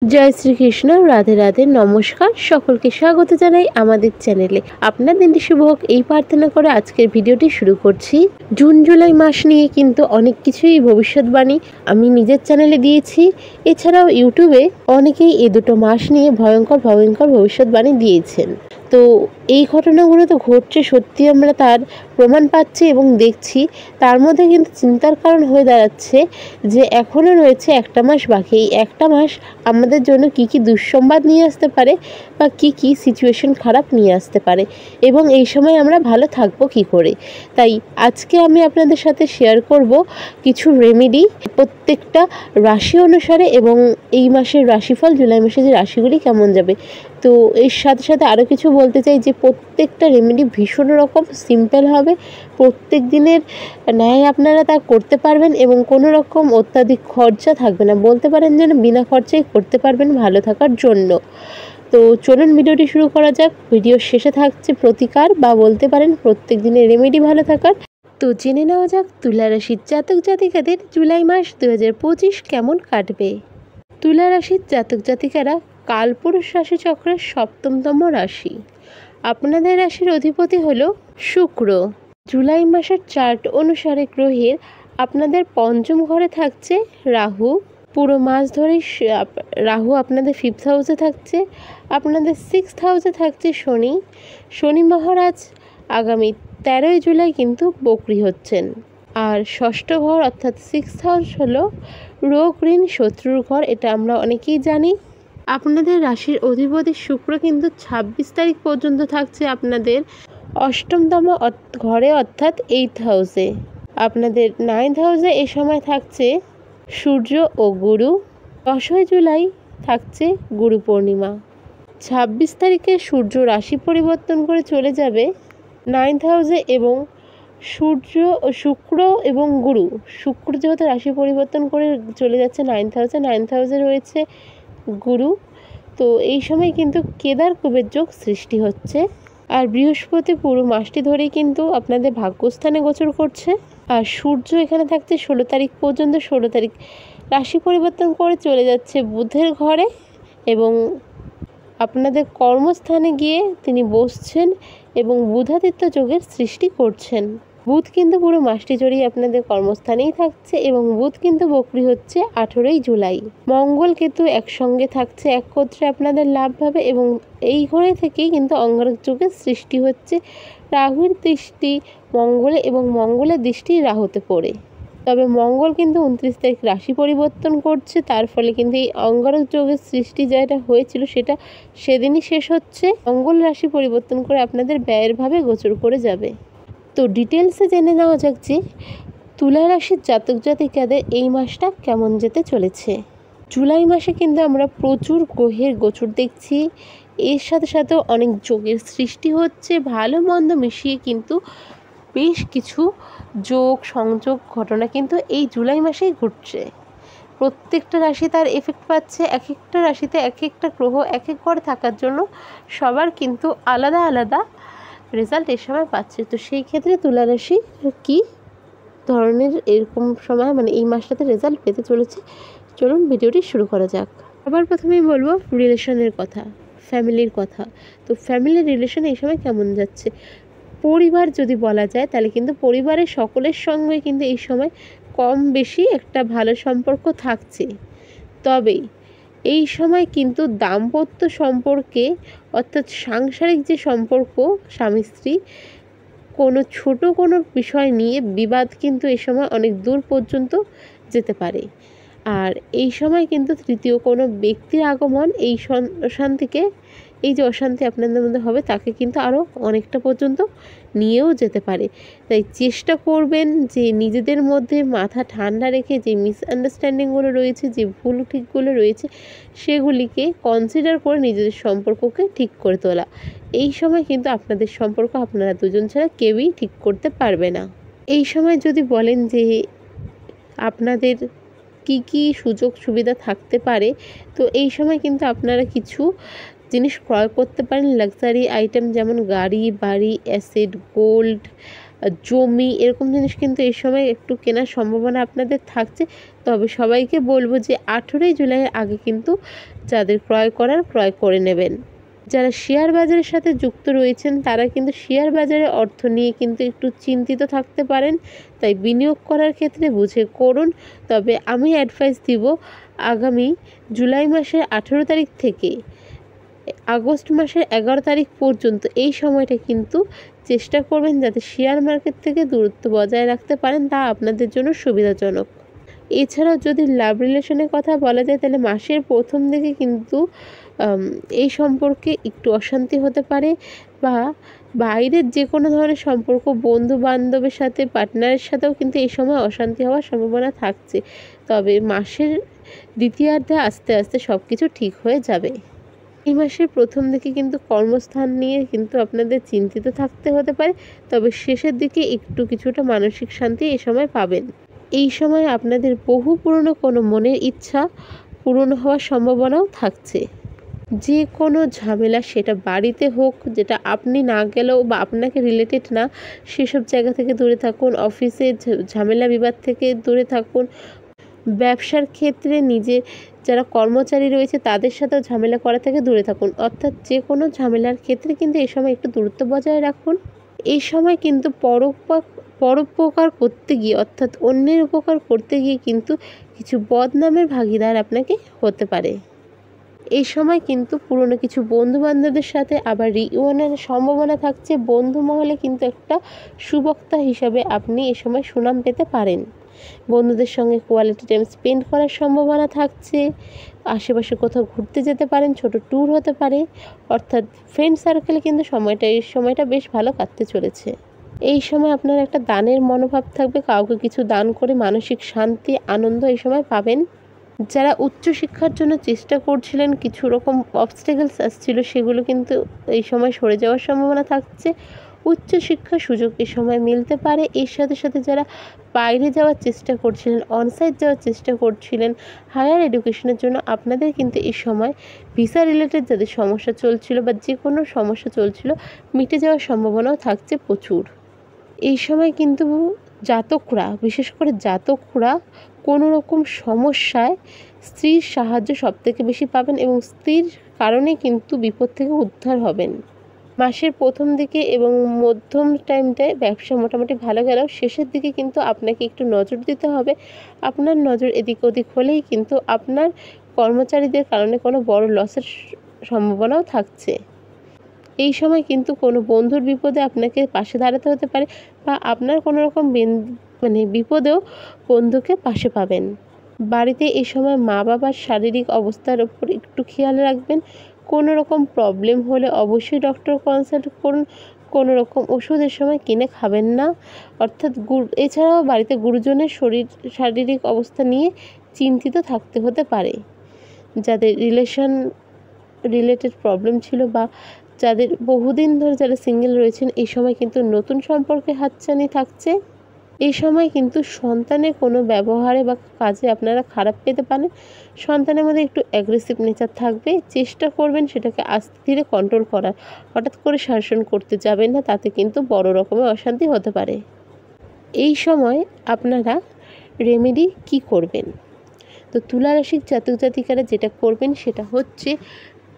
জয় শ্রীকৃষ্ণ, রাধে রাধে, নমস্কার। সকলকে স্বাগত জানাই আমাদের চ্যানেলে। আপনার দিনটি শুভ হোক এই প্রার্থনা করে আজকের ভিডিওটি শুরু করছি। জুন জুলাই মাস নিয়ে কিন্তু অনেক কিছুই ভবিষ্যৎবাণী আমি নিজের চ্যানেলে দিয়েছি। এছাড়াও ইউটিউবে অনেকেই এই দুটো মাস নিয়ে ভয়ঙ্কর ভবিষ্যৎবাণী দিয়েছেন। তো এই ঘটনাগুলো তো ঘটছে, সত্যি আমরা তার প্রমাণ পাচ্ছি এবং দেখছি। তার মধ্যে কিন্তু চিন্তার কারণ হয়ে দাঁড়াচ্ছে যে এখনও রয়েছে একটা মাস বাকি। এই একটা মাস আমাদের জন্য কি কি দুঃসংবাদ নিয়ে আসতে পারে বা কি কি সিচুয়েশন খারাপ নিয়ে আসতে পারে, এবং এই সময় আমরা ভালো থাকবো কি করে। তাই আজকে আমি আপনাদের সাথে শেয়ার করব কিছু রেমেডি প্রত্যেকটা রাশি অনুসারে, এবং এই মাসের রাশিফল, জুলাই মাসে যে রাশিগুলি কেমন যাবে। তো এর সাথে সাথে আরও কিছু বলতে চাই যে প্রত্যেকটা রেমেডি ভীষণ রকম সিম্পল হবে। প্রত্যেক দিনের ন্যায় আপনারা তা করতে পারবেন এবং কোনো রকম অত্যাধিক খরচা থাকবে না। বলতে পারেন যেন বিনা খরচায় করতে পারবেন ভালো থাকার জন্য। তো চলুন ভিডিওটি শুরু করা যাক। ভিডিওর শেষে থাকছে প্রতিকার বা বলতে পারেন প্রত্যেক দিনের রেমেডি ভালো থাকার। তো জেনে নেওয়া যাক তুলা রাশির জাতক জাতিকাদের জুলাই মাস 2025 কেমন কাটবে। তুলা রাশির জাতক জাতিকারা কালপুরুষ রাশিচক্রের 7তম রাশি। আপনাদের রাশির অধিপতি হলো শুক্র। জুলাই মাসের চার্ট অনুসারে গ্রহের আপনাদের পঞ্চম ঘরে থাকছে রাহু। পুরো মাস ধরেই রাহু আপনাদের 5th হাউসে থাকছে। আপনাদের 6th হাউসে থাকছে শনি। শনি মহারাজ আগামী 13ই জুলাই কিন্তু বকরি হচ্ছেন। আর ষষ্ঠ ঘর অর্থাৎ 6th হাউস হলো রোগ ঋণ শত্রুর ঘর। এটা আমরা অনেকেই জানি। আপনাদের রাশির অধিপতি শুক্র কিন্তু 26 তারিখ পর্যন্ত থাকছে আপনাদের 8মতম ঘরে অর্থাৎ 8th হাউসে। আপনাদের 9th হাউসে এ সময় থাকছে সূর্য ও গুরু। 10ই জুলাই থাকছে গুরু পূর্ণিমা। 26 তারিখে সূর্য রাশি পরিবর্তন করে চলে যাবে 9th হাউসে, এবং সূর্য ও শুক্র এবং গুরু, শুক্র যেহেতু রাশি পরিবর্তন করে চলে যাচ্ছে 9th হাউসে, 9th হাউসে রয়েছে গুরু। তো এই সময় কিন্তু কেদার কুবের যোগ সৃষ্টি হচ্ছে। আর বৃহস্পতি পুরো মাসটি ধরেই কিন্তু আপনাদের ভাগ্যস্থানে গোচর করছে। আর সূর্য এখানে থাকছে 16 তারিখ পর্যন্ত। 16 তারিখ রাশি পরিবর্তন করে চলে যাচ্ছে বুধের ঘরে, এবং আপনাদের কর্মস্থানে গিয়ে তিনি বসছেন এবং বুধাদিত্য যোগের সৃষ্টি করছেন। বুধ কিন্তু পুরো মাসটি জুড়েই আপনাদের কর্মস্থানেই থাকছে, এবং বুধ কিন্তু বকরি হচ্ছে 18ই জুলাই। মঙ্গল কিন্তু একসঙ্গে থাকছে একত্রে আপনাদের লাভ পাবে, এবং এই ঘরে থেকেই কিন্তু অঙ্গারক যুগের সৃষ্টি হচ্ছে। রাহুর দৃষ্টি মঙ্গলে এবং মঙ্গলের দৃষ্টি রাহুতে পড়ে। তবে মঙ্গল কিন্তু 29 তারিখ রাশি পরিবর্তন করছে, তার ফলে কিন্তু এই অঙ্গারক যোগের সৃষ্টি যেটা হয়েছিল সেটা সেদিনই শেষ হচ্ছে। মঙ্গল রাশি পরিবর্তন করে আপনাদের ব্যয়ের ভাবে গোচর করে যাবে। তো ডিটেলসে জেনে নেওয়া যাক যে তুলা রাশির জাতক জাতিকাদের এই মাসটা কেমন যেতে চলেছে। জুলাই মাসে কিন্তু আমরা প্রচুর গ্রহের গোচর দেখছি। এর সাথে সাথেও অনেক যোগের সৃষ্টি হচ্ছে। ভালো মন্দ মিশিয়ে কিন্তু বেশ কিছু যোগ সংযোগ ঘটনা কিন্তু এই জুলাই মাসেই ঘটছে। প্রত্যেকটা রাশি তার এফেক্ট পাচ্ছে। এক একটা রাশিতে এক একটা গ্রহ এক এক ঘরে থাকার জন্য সবার কিন্তু আলাদা আলাদা রেজাল্ট এ সময় পাচ্ছে। তো সেই ক্ষেত্রে তুলা রাশি কী ধরনের এরকম সময় এই মাসটাতে রেজাল্ট পেতে চলেছে, চলুন ভিডিওটি শুরু করা যাক। আবার প্রথমেই বলবো রিলেশনের কথা, ফ্যামিলির কথা। তো ফ্যামিলির রিলেশন এই সময় কেমন যাচ্ছে। পরিবার যদি বলা যায় তাহলে কিন্তু পরিবারের সকলের সঙ্গে কিন্তু এই সময় কম বেশি একটা ভালো সম্পর্ক থাকছে। তবে এই সময় কিন্তু দাম্পত্য সম্পর্কে অর্থাৎ সাংসারিক যে সম্পর্ক স্বামী স্ত্রী, কোনো ছোট কোনো বিষয় নিয়ে বিবাদ কিন্তু এই সময় অনেক দূর পর্যন্ত যেতে পারে। আর এই সময় কিন্তু তৃতীয় কোনো ব্যক্তির আগমন এই অশান্তিকে, এই যে অশান্তি আপনাদের মধ্যে হবে তাকে কিন্তু আরও অনেকটা পর্যন্ত নিয়েও যেতে পারে। তাই চেষ্টা করবেন যে নিজেদের মধ্যে মাথা ঠান্ডা রেখে যে মিসআন্ডারস্ট্যান্ডিংগুলো রয়েছে, যে ভুল ঠিকগুলো রয়েছে, সেগুলিকে কনসিডার করে নিজেদের সম্পর্ককে ঠিক করে তোলা। এই সময় কিন্তু আপনাদের সম্পর্ক আপনারা দুজন ছাড়া কেউই ঠিক করতে পারবে না। এই সময় যদি বলেন যে আপনাদের কি কি সুযোগ সুবিধা থাকতে পারে, তো এই সময় কিন্তু আপনারা কিছু জিনিস ক্রয় করতে পারেন, লাক্সারি আইটেম যেমন গাড়ি, বাড়ি, অ্যাসেট, গোল্ড, জমি এরকম জিনিস কিন্তু এই সময় একটু কেনার সম্ভাবনা আপনাদের থাকছে। তবে সবাইকে বলবো যে 18ই জুলাইয়ের আগে কিন্তু যাদের ক্রয় করার ক্রয় করে নেবেন। যারা শেয়ার বাজারের সাথে যুক্ত রয়েছেন তারা কিন্তু শেয়ার বাজারে অর্থ নিয়ে কিন্তু একটু চিন্তিত থাকতে পারেন, তাই বিনিয়োগ করার ক্ষেত্রে বুঝে করুন। তবে আমি অ্যাডভাইস দিব আগামী জুলাই মাসের 18 তারিখ থেকে আগস্ট মাসের 11 তারিখ পর্যন্ত এই সময়টা কিন্তু চেষ্টা করবেন যাতে শেয়ার মার্কেট থেকে দূরত্ব বজায় রাখতে পারেন, তা আপনাদের জন্য সুবিধাজনক। এছাড়াও যদি লাভ রিলেশনের কথা বলা যায় তাহলে মাসের প্রথম দিকে কিন্তু এই সম্পর্কে একটু অশান্তি হতে পারে, বা বাইরের যে কোনো ধরনের সম্পর্ক বন্ধু বান্ধবের সাথে পার্টনারের সাথেও কিন্তু এই সময় অশান্তি হওয়ার সম্ভাবনা থাকছে। তবে মাসের দ্বিতীয়ার্ধে আস্তে আস্তে সব কিছু ঠিক হয়ে যাবে। এই মাসের প্রথম দিকে কিন্তু কর্মস্থান নিয়ে কিন্তু আপনাদের চিন্তিত থাকতে হতে পারে, তবে শেষের দিকে একটু কিছুটা মানসিক শান্তি এই সময় পাবেন। এই সময় আপনাদের বহু পুরনো কোনো মনের ইচ্ছা পূরণ হওয়ার সম্ভাবনাও থাকছে। যে কোনো ঝামেলা সেটা বাড়িতে হোক, যেটা আপনি না গেলেও বা আপনাকে রিলেটেড না, সেসব জায়গা থেকে দূরে থাকুন। অফিসে ঝামেলা বিবাদ থেকে দূরে থাকুন। ব্যবসার ক্ষেত্রে যারা কর্মচারী রয়েছে তাদের সাথেও ঝামেলা করা থেকে দূরে থাকুন। অর্থাৎ যে কোনো ঝামেলার ক্ষেত্রে কিন্তু এই সময় একটু দূরত্ব বজায় রাখুন। এই সময় কিন্তু পরোপকার করতে গিয়ে, অর্থাৎ অন্যের উপকার করতে গিয়ে কিন্তু কিছু বদনামের ভাগীদার আপনাকে হতে পারে। এই সময় কিন্তু পুরনো কিছু বন্ধু বান্ধবদের সাথে আবার রিইউনিয়নের সম্ভাবনা থাকছে। বন্ধু মহলে কিন্তু একটা সুবক্তা হিসাবে আপনি এই সময় সুনাম পেতে পারেন। বন্ধুদের সঙ্গে কোয়ালিটি টাইম স্পেন্ড করার সম্ভাবনা থাকছে। আশেপাশে কোথাও ঘুরতে যেতে পারেন, ছোট ট্যুর হতে পারে। অর্থাৎ ফ্রেন্ড সার্কেলে কিন্তু এই সময়টা বেশ ভালো কাটতে চলেছে। এই সময় আপনার একটা দানের মনোভাব থাকবে, কাউকে কিছু দান করে মানসিক শান্তি আনন্দ এই সময় পাবেন। যারা উচ্চশিক্ষার জন্য চেষ্টা করছিলেন, কিছু রকম অবস্টেকলস আসছিল, সেগুলো কিন্তু এই সময় সরে যাওয়ার সম্ভাবনা থাকছে। উচ্চশিক্ষার সুযোগ এই সময় মিলতে পারে। এর সাথে সাথে যারা বাইরে যাওয়ার চেষ্টা করছিলেন, অনসাইট যাওয়ার চেষ্টা করছিলেন হায়ার এডুকেশনের জন্য, আপনাদের কিন্তু এই সময় ভিসা রিলেটেড যাদের সমস্যা চলছিল বা যে কোনো সমস্যা চলছিল মিটে যাওয়ার সম্ভাবনাও থাকছে প্রচুর। এই সময় কিন্তু জাতকরা, বিশেষ করে জাতকরা কোনো রকম সমস্যায় স্ত্রীর সাহায্য সবথেকে বেশি পাবেন এবং স্ত্রীর কারণে কিন্তু বিপদ থেকে উদ্ধার হবেন। মাসের প্রথম দিকে এবং মধ্যম টাইমটায় ব্যবসা মোটামুটি ভালো গেলেও শেষের দিকে কিন্তু আপনাকে একটু নজর দিতে হবে। আপনার নজর এদিক ওদিক হলেই কিন্তু আপনার কর্মচারীদের কারণে কোনো বড় লসের সম্ভাবনাও থাকছে। এই সময় কিন্তু কোনো বন্ধুর বিপদে আপনাকে পাশে দাঁড়াতে হতে পারে, বা আপনার কোনো রকম বিপদেও বন্ধুকে পাশে পাবেন। বাড়িতে এই সময় মা বাবার শারীরিক অবস্থার ওপর একটু খেয়াল রাখবেন। কোনো রকম প্রবলেম হলে অবশ্যই ডক্টর কনসাল্ট করুন। কোনো রকম ওষুধের সময় কিনে খাবেন না। অর্থাৎ এছাড়াও বাড়িতে গুরুজনের শারীরিক অবস্থা নিয়ে চিন্তিত থাকতে হতে পারে। যাদের রিলেটেড প্রবলেম ছিল বা যাদের বহুদিন ধরে যারা সিঙ্গেল রয়েছেন, এই সময় কিন্তু নতুন সম্পর্কে হাতছানি থাকছে। এই সময় কিন্তু সন্তানের কোনো ব্যবহারে বা কাজে আপনারা খারাপ পেতে পারেন। সন্তানের মধ্যে একটু অ্যাগ্রেসিভ নেচার থাকবে, চেষ্টা করবেন সেটাকে আস্তে ধীরে কন্ট্রোল করার। হঠাৎ করে শাসন করতে যাবেন না, তাতে কিন্তু বড় রকমের অশান্তি হতে পারে। এই সময় আপনারা রেমেডি কি করবেন? তো তুলা রাশির জাতক জাতিকারা যেটা করবেন সেটা হচ্ছে,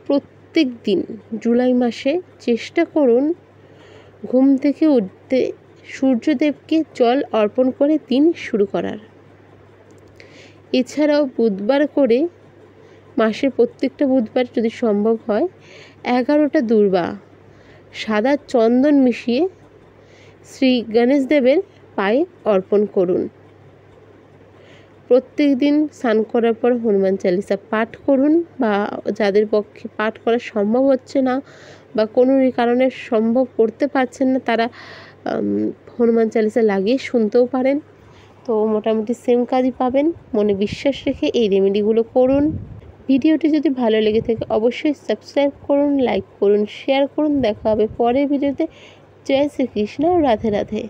প্রত্যেক দিন জুলাই মাসে চেষ্টা করুন ঘুম থেকে উঠতে সূর্যদেবকে জল অর্পণ করে দিন শুরু করার। এছাড়াও বুধবার করে, মাসের প্রত্যেকটা বুধবার যদি সম্ভব হয় 11টা দুর্বা সাদা চন্দন মিশিয়ে শ্রী গণেশ দেবের পায়ে অর্পণ করুন। প্রত্যেক দিন স্নান করার পর হনুমান চালিসা পাঠ করুন, বা যাদের পক্ষে পাঠ করা সম্ভব হচ্ছে না বা কোনো কারণে সম্ভব করতে পারছেন না, তারা হনুমান চালিসা লাগিয়ে শুনতেও পারেন। তো মোটামুটি সেম কাজই পাবেন। মনে বিশ্বাস রেখে এই রেমেডিগুলো করুন। ভিডিওটি যদি ভালো লেগে থাকে অবশ্যই সাবস্ক্রাইব করুন, লাইক করুন, শেয়ার করুন। দেখা হবে পরের ভিডিওতে। জয় শ্রীকৃষ্ণ, রাধে রাধে।